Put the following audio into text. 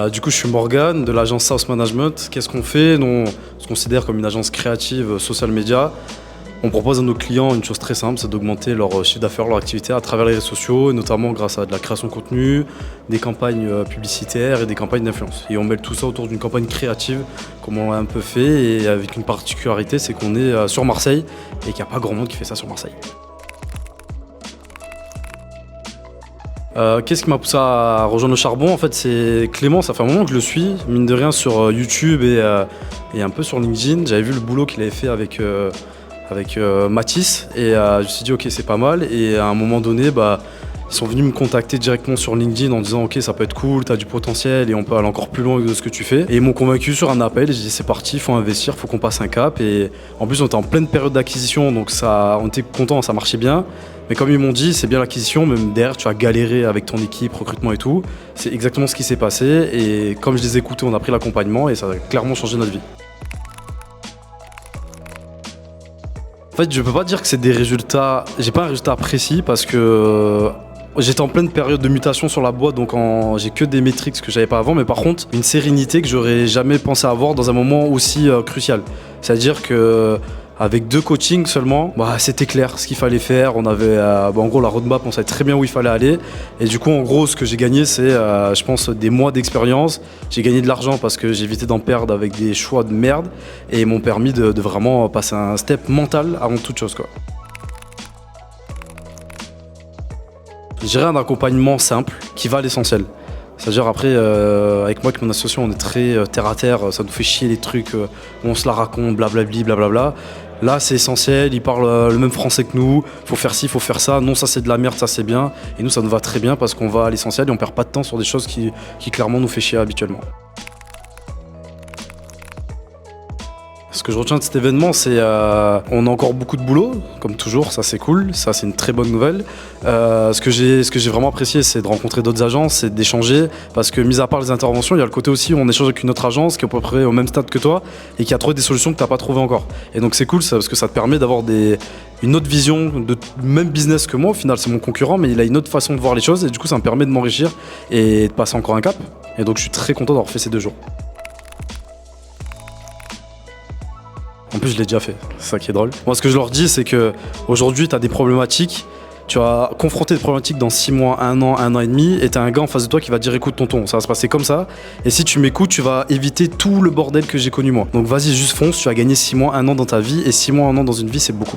Du coup, je suis Morgan de l'agence South Management. Qu'est-ce qu'on fait? Nous, on se considère comme une agence créative social media. On propose à nos clients une chose très simple, c'est d'augmenter leur chiffre d'affaires, leur activité à travers les réseaux sociaux, et notamment grâce à de la création de contenu, des campagnes publicitaires et des campagnes d'influence. Et on mêle tout ça autour d'une campagne créative, comme on l'a un peu fait, et avec une particularité, c'est qu'on est sur Marseille et qu'il n'y a pas grand monde qui fait ça sur Marseille. Qu'est-ce qui m'a poussé à rejoindre le charbon? En fait, c'est Clément, ça fait un moment que je le suis, mine de rien, sur YouTube et un peu sur LinkedIn. J'avais vu le boulot qu'il avait fait avec Mathis et je me suis dit ok, c'est pas mal. Et à un moment donné, ils sont venus me contacter directement sur LinkedIn en disant ok, ça peut être cool, t'as du potentiel et on peut aller encore plus loin de ce que tu fais. Et ils m'ont convaincu sur un appel et j'ai dit c'est parti, faut investir, faut qu'on passe un cap. Et en plus on était en pleine période d'acquisition, donc on était contents, ça marchait bien. Mais comme ils m'ont dit, c'est bien l'acquisition, même derrière tu vas galérer avec ton équipe, recrutement et tout. C'est exactement ce qui s'est passé et comme je les ai écoutés, on a pris l'accompagnement et ça a clairement changé notre vie. En fait, je peux pas dire que c'est des résultats, j'ai pas un résultat précis parce que j'étais en pleine période de mutation sur la boîte, donc j'ai que des métriques que j'avais pas avant, mais par contre, une sérénité que j'aurais jamais pensé avoir dans un moment aussi crucial. C'est-à-dire que avec 2 coachings seulement, c'était clair ce qu'il fallait faire. On avait, en gros, la roadmap, on savait très bien où il fallait aller. Et du coup, en gros, ce que j'ai gagné, c'est, je pense, des mois d'expérience. J'ai gagné de l'argent parce que j'ai évité d'en perdre avec des choix de merde. Et ils m'ont permis de vraiment passer un step mental avant toute chose, quoi. Je dirais un accompagnement simple qui va à l'essentiel. C'est-à-dire après, avec moi, avec mon association, on est très terre à terre, ça nous fait chier les trucs, on se la raconte, blablabli, blablabla. Là, c'est essentiel, ils parlent le même français que nous, faut faire ci, faut faire ça, non, ça c'est de la merde, ça c'est bien. Et nous, ça nous va très bien parce qu'on va à l'essentiel et on perd pas de temps sur des choses qui clairement nous fait chier habituellement. Ce que je retiens de cet événement, c'est on a encore beaucoup de boulot, comme toujours, ça c'est cool, ça c'est une très bonne nouvelle. Ce que j'ai vraiment apprécié, c'est de rencontrer d'autres agences, c'est d'échanger, parce que mis à part les interventions, il y a le côté aussi où on échange avec une autre agence qui est à peu près au même stade que toi et qui a trouvé des solutions que tu n'as pas trouvées encore. Et donc c'est cool ça, parce que ça te permet d'avoir une autre vision de même business que moi. Au final, c'est mon concurrent, mais il a une autre façon de voir les choses et du coup, ça me permet de m'enrichir et de passer encore un cap. Et donc je suis très content d'avoir fait ces 2 jours. En plus, je l'ai déjà fait, c'est ça qui est drôle. Moi, ce que je leur dis, c'est qu'aujourd'hui, tu as des problématiques, tu vas confronter des problématiques dans 6 mois, 1 an et demi, et tu as un gars en face de toi qui va te dire écoute tonton, ça va se passer comme ça, et si tu m'écoutes, tu vas éviter tout le bordel que j'ai connu moi. Donc vas-y, juste fonce, tu vas gagner 6 mois, 1 an dans ta vie, et 6 mois, 1 an dans une vie, c'est beaucoup.